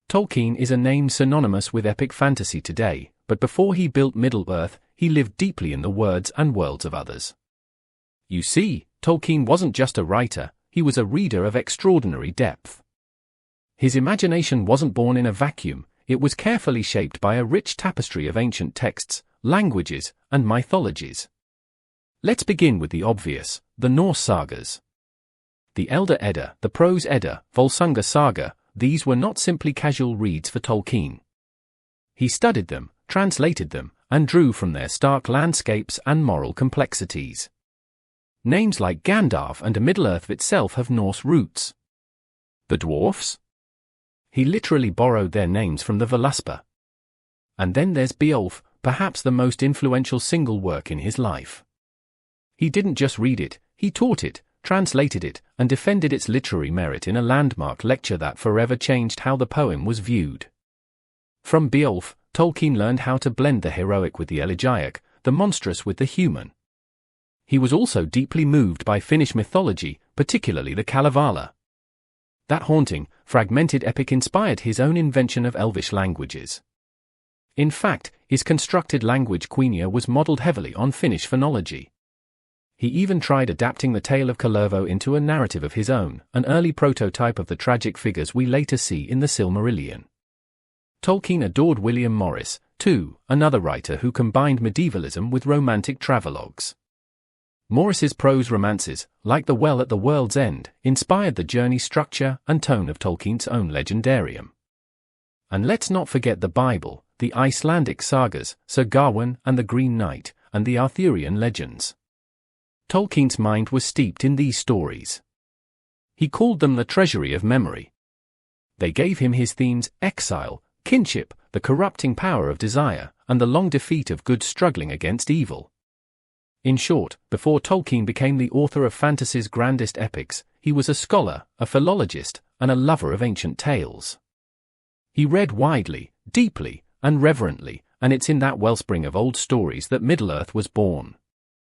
Tolkien is a name synonymous with epic fantasy today, but before he built Middle-earth, he lived deeply in the words and worlds of others. You see, Tolkien wasn't just a writer, he was a reader of extraordinary depth. His imagination wasn't born in a vacuum, it was carefully shaped by a rich tapestry of ancient texts, languages, and mythologies. Let's begin with the obvious, the Norse sagas. The Elder Edda, the Prose Edda, Volsunga Saga, these were not simply casual reads for Tolkien. He studied them, translated them, and drew from their stark landscapes and moral complexities. Names like Gandalf and Middle-earth itself have Norse roots. The dwarfs? He literally borrowed their names from the Voluspa. And then there's Beowulf, perhaps the most influential single work in his life. He didn't just read it, he taught it, translated it, and defended its literary merit in a landmark lecture that forever changed how the poem was viewed. From Beowulf, Tolkien learned how to blend the heroic with the elegiac, the monstrous with the human. He was also deeply moved by Finnish mythology, particularly the Kalevala. That haunting, fragmented epic inspired his own invention of Elvish languages. In fact, his constructed language Quenya was modeled heavily on Finnish phonology. He even tried adapting the tale of Kullervo into a narrative of his own, an early prototype of the tragic figures we later see in the Silmarillion. Tolkien adored William Morris, too, another writer who combined medievalism with romantic travelogues. Morris's prose romances, like The Well at the World's End, inspired the journey structure and tone of Tolkien's own legendarium. And let's not forget the Bible, the Icelandic sagas, Sir Gawain and the Green Knight, and the Arthurian legends. Tolkien's mind was steeped in these stories. He called them the treasury of memory. They gave him his themes: exile, kinship, the corrupting power of desire, and the long defeat of good struggling against evil. In short, before Tolkien became the author of fantasy's grandest epics, he was a scholar, a philologist, and a lover of ancient tales. He read widely, deeply, and reverently, and it's in that wellspring of old stories that Middle-earth was born.